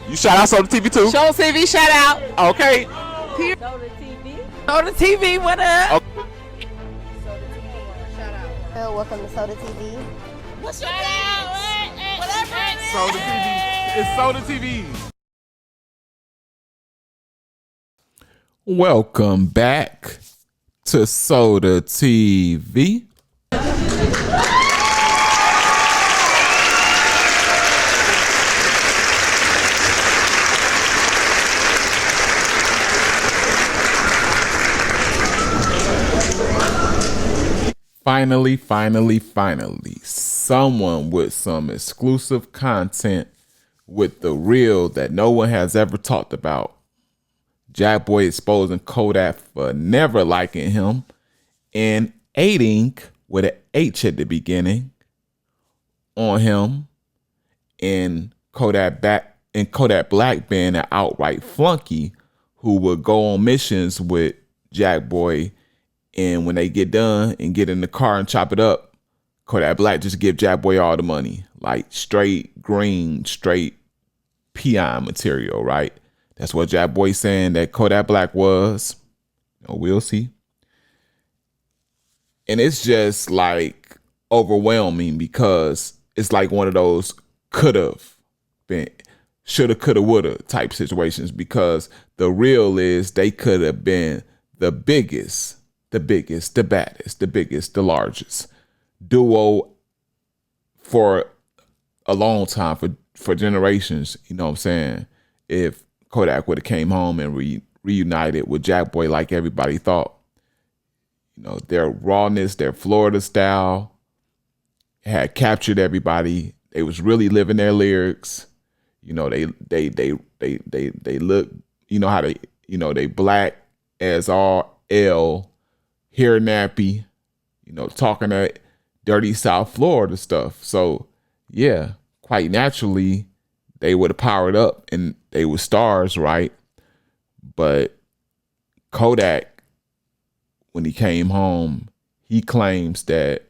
You shout out Soda TV too? Show TV shout out. Okay. Soda TV. Soda TV, what up? Okay. Soda TV. Shout out. Welcome to Soda TV. What's your name? Whatever it is. Soda TV. It's Soda TV. Welcome back to Soda TV. Finally, someone with some exclusive content with the real that no one has ever talked about. Jackboy exposing Kodak for never liking him and aiding with an H at the beginning on him, and Kodak Black being an outright flunky who would go on missions with Jackboy. And when they get done and get in the car and chop it up, Kodak Black just give Jackboy all the money. Like straight green, straight peon material, right? That's what Jackboy saying that Kodak Black was. We'll see. And it's just like overwhelming because it's like one of those could have been, shoulda, coulda, woulda type situations, because the real is they could have been the biggest, the baddest, the biggest, the largest duo for a long time, for generations. You know what I'm saying? If Kodak would have came home and reunited with Jackboy like everybody thought. You know, their rawness, their Florida style had captured everybody. They was really living their lyrics. You know, they look, you know how they, you know, they black as all L, hair nappy, you know, talking that dirty South Florida stuff. So yeah, quite naturally, they would have powered up and they were stars, right? But Kodak, when he came home, he claims that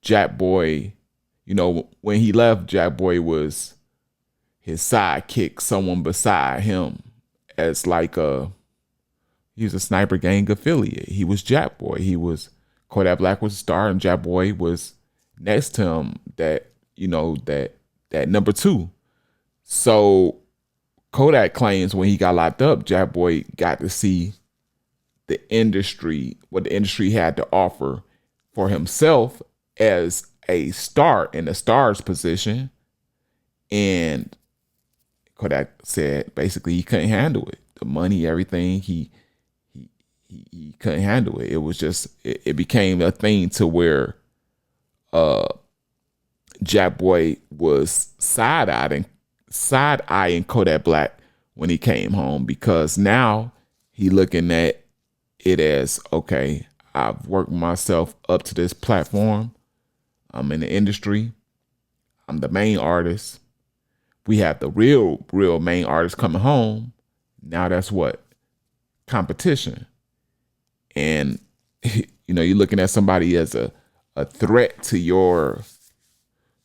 Jackboy, you know, when he left, Jackboy was his sidekick, someone beside him, as like he was a Sniper Gang affiliate. He was Jackboy. He was, Kodak Black was a star, and Jackboy was next to him, that, you know, that number two. So Kodak claims when he got locked up, Jackboy got to see the industry, what the industry had to offer for himself as a star in a star's position. And Kodak said basically he couldn't handle it. The money, everything, he couldn't handle it. It was just, it became a thing to where Jackboy was side-eyeing Kodak Black when he came home, because now he looking at it as, okay, I've worked myself up to this platform. I'm in the industry. I'm the main artist. We have the real main artist coming home. Now that's what? Competition. And, you know, you're looking at somebody as a threat to your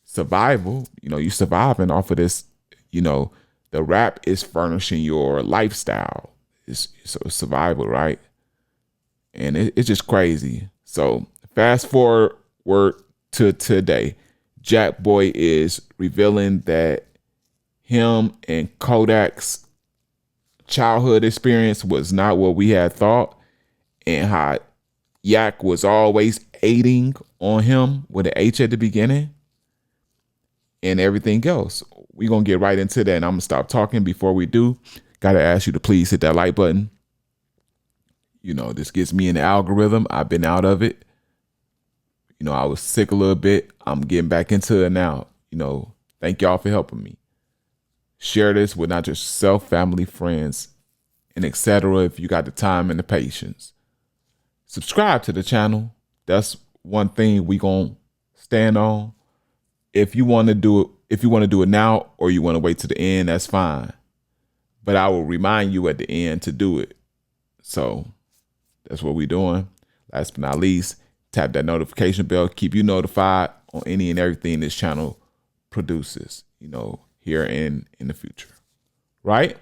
survival. You know, you surviving off of this, you know, the rap is furnishing your lifestyle. It's survival, right? And it's just crazy. So fast forward to today, Jackboy is revealing that him and Kodak's childhood experience was not what we had thought, and how Yak was always aiding on him with an H at the beginning and everything else. We're going to get right into that, and I'm going to stop talking. Before we do, got to ask you to please hit that like button. You know, this gets me in the algorithm. I've been out of it. You know, I was sick a little bit. I'm getting back into it now. You know, thank y'all for helping me. Share this with not just self, family, friends, and etc. if you got the time and the patience. Subscribe to the channel. That's one thing we gonna stand on. If you want to do it now, or you want to wait to the end, that's fine. But I will remind you at the end to do it. So that's what we're doing. Last but not least, tap that notification bell, keep you notified on any and everything this channel produces, you know, here and in the future. right?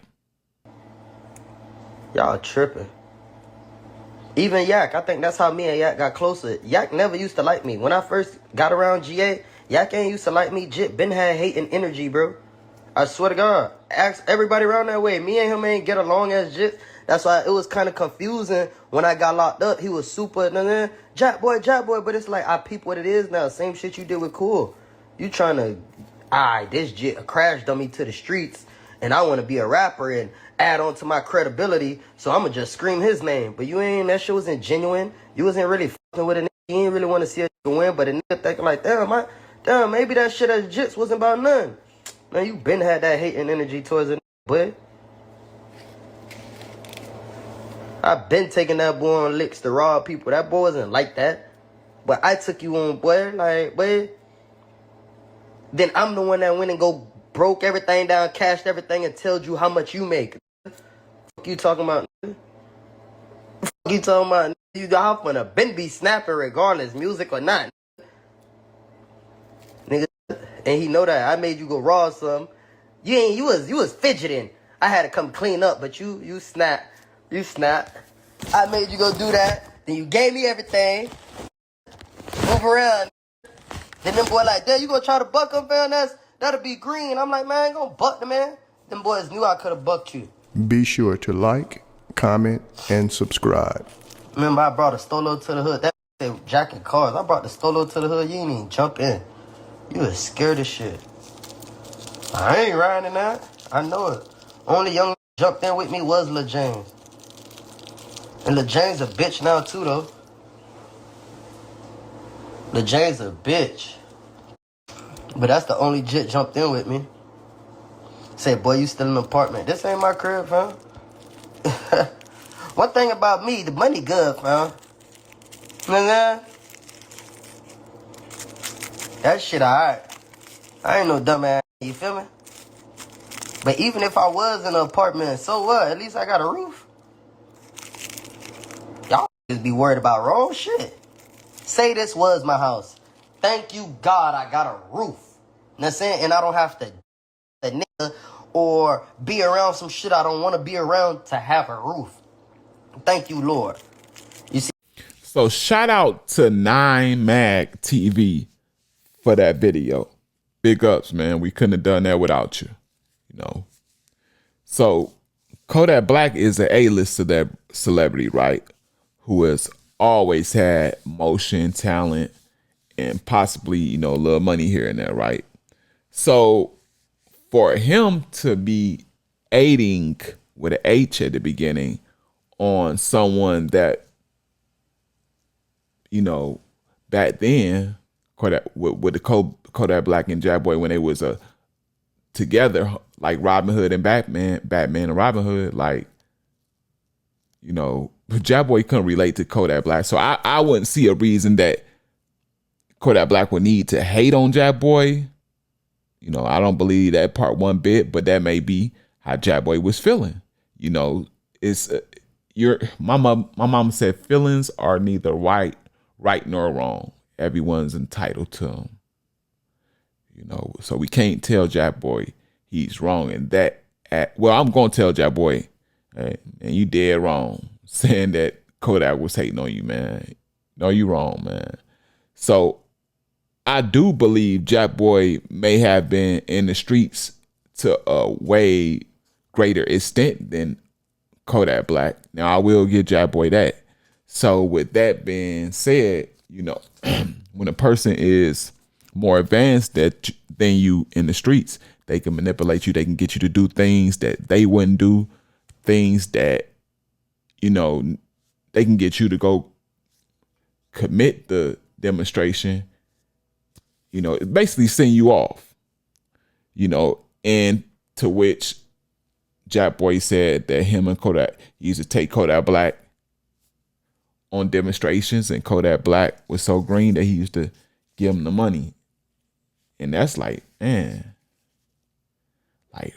Y'all tripping. Even Yak, I think that's how me and Yak got closer. Yak never used to like me. When I first got around GA, Yak ain't used to like me. Jit been had hate and energy, bro. I swear to God. Ask everybody around that way. Me and him ain't get along as Jit. That's why it was kind of confusing when I got locked up. He was super, Jackboy. But it's like, I peep what it is now. Same shit you did with Cool. You trying to, this Jit crash dummy to the streets. And I want to be a rapper and add on to my credibility, so I'm going to just scream his name. But that shit wasn't genuine. You wasn't really fucking with a nigga. You ain't really want to see a nigga win, but a nigga thinking like, damn, maybe that shit as Jits wasn't about none. Man, you been had that hate and energy towards a nigga, boy. I been taking that boy on licks to rob people. That boy wasn't like that. But I took you on, boy. Like, boy. Then I'm the one that went and broke everything down, cashed everything, and told you how much you make. Fuck you talking about? Fuck you talking about? You got on a Ben be snapping regardless, music or not. Nigga, and he know that. I made you go raw some. You was fidgeting. I had to come clean up, but you snap. You snap. I made you go do that. Then you gave me everything. Move around. Then them boy like, damn, you gonna try to buck him, man? That'll be green. I'm like, man, I ain't gonna buck the man. Them boys knew I could have bucked you. Be sure to like, comment, and subscribe. Remember, I brought a Stolo to the hood. That said Jack and Cars. I brought the Stolo to the hood. You ain't even jump in. You was scared of shit. I ain't riding in that. I know it. Only young jumped in with me was Lil James. And Lil James a bitch now too, though. Lil James a bitch. But that's the only Jit jumped in with me. Say, boy, you still in the apartment. This ain't my crib, fam. One thing about me, the money good, fam. You know what I'm saying? That shit alright. I ain't no dumbass, you feel me? But even if I was in an apartment, so what? At least I got a roof. Y'all just be worried about wrong shit. Say this was my house. Thank you, God, I got a roof. You know what I'm saying? And I don't have to a nigga or be around some shit I don't want to be around to have a roof. Thank you, Lord. You see? So shout out to 9 Mag TV for that video. Big ups, man. We couldn't have done that without you. You know. So Kodak Black is an A-list celebrity, right? Who has always had motion, talent, and possibly, a little money here and there, right? So for him to be aiding with an H at the beginning on someone that, back then, Kodak, with the Kodak Black and Jackboy, when they was together, like Robin Hood and Batman and Robin Hood, like, Jackboy couldn't relate to Kodak Black. So I wouldn't see a reason that Kodak Black would need to hate on Jackboy. I don't believe that part one bit, but that may be how Jackboy was feeling. It's my mom said feelings are neither right nor wrong. Everyone's entitled to them. So we can't tell Jackboy he's wrong in that. I'm gonna tell Jackboy, hey, man, you dead wrong saying that Kodak was hating on you, man. No, you wrong, man. So I do believe Jackboy may have been in the streets to a way greater extent than Kodak Black. Now, I will give Jackboy that. So with that being said, when a person is more advanced than you in the streets, they can manipulate you. They can get you to do things that they wouldn't do, things that, they can get you to go commit the demonstration, basically send you off, and to which Jackboy said that him and Kodak used to take Kodak Black on demonstrations, and Kodak Black was so green that he used to give him the money. And that's like, man, like,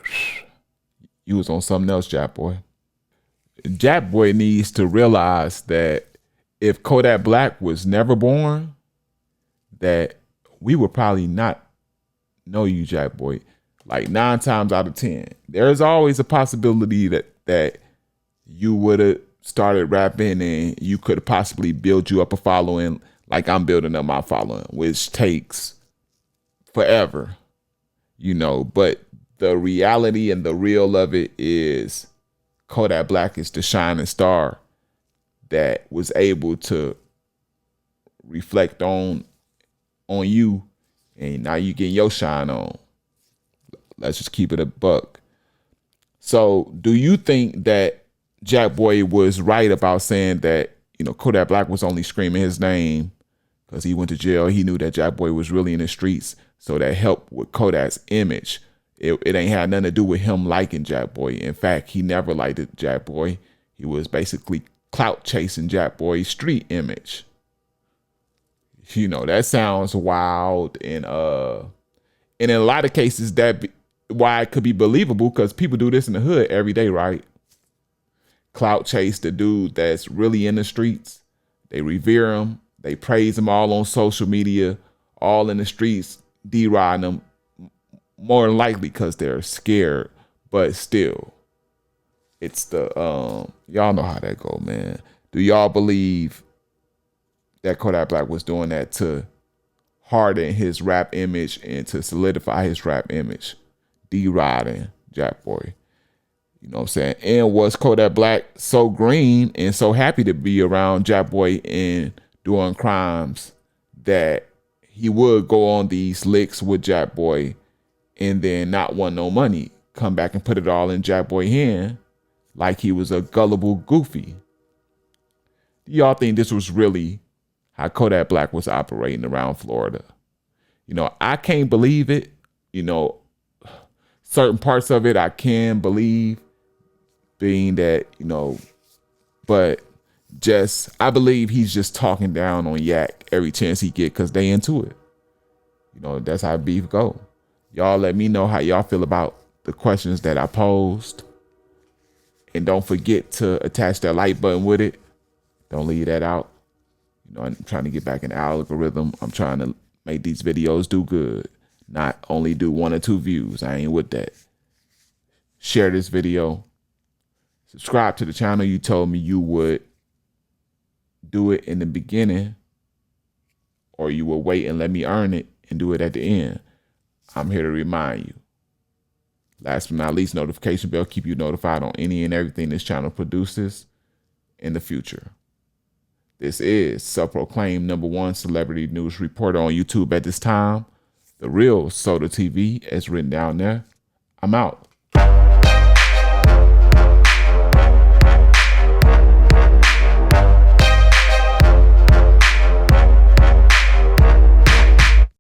you was on something else, Jackboy. Jackboy needs to realize that if Kodak Black was never born, that we would probably not know you, Jackboy. Like 9 times out of 10. There's always a possibility that you would have started rapping and you could have possibly built you up a following like I'm building up my following, which takes forever, but the reality and the real of it is Kodak Black is the shining star that was able to reflect on you, and now you getting your shine on. Let's just keep it a buck. So do you think that Jackboy was right about saying that, Kodak Black was only screaming his name because he went to jail? He knew that Jackboy was really in the streets, so that helped with Kodak's image. It ain't had nothing to do with him liking Jackboy. In fact, he never liked Jackboy. He was basically clout chasing Jackboy's street image. That sounds wild, and in a lot of cases why it could be believable, because people do this in the hood every day, right? Clout chase the dude that's really in the streets. They revere him. They praise him all on social media, all in the streets, deriding him, more than likely because they're scared, but still. It's the, y'all know how that go, man. Do y'all believe that Kodak Black was doing that to harden his rap image and to solidify his rap image? Deriding Jackboy. You know what I'm saying? And was Kodak Black so green and so happy to be around Jackboy and doing crimes that he would go on these licks with Jackboy and then not want no money, come back and put it all in Jackboy's hand like he was a gullible goofy? Do y'all think this was really how Kodak Black was operating around Florida? I can't believe it. Certain parts of it I can believe, being that, but I believe he's just talking down on Yak every chance he get because they into it. That's how beef go. Y'all let me know how y'all feel about the questions that I posed. And don't forget to attach that like button with it. Don't leave that out. I'm trying to get back in the algorithm. I'm trying to make these videos do good. Not only do 1 or 2 views. I ain't with that. Share this video. Subscribe to the channel. You told me you would do it in the beginning, or you will wait and let me earn it and do it at the end. I'm here to remind you. Last but not least, notification bell. Keep you notified on any and everything this channel produces in the future. This is self-proclaimed #1 celebrity news reporter on YouTube at this time. The real Soda TV, as written down there. I'm out.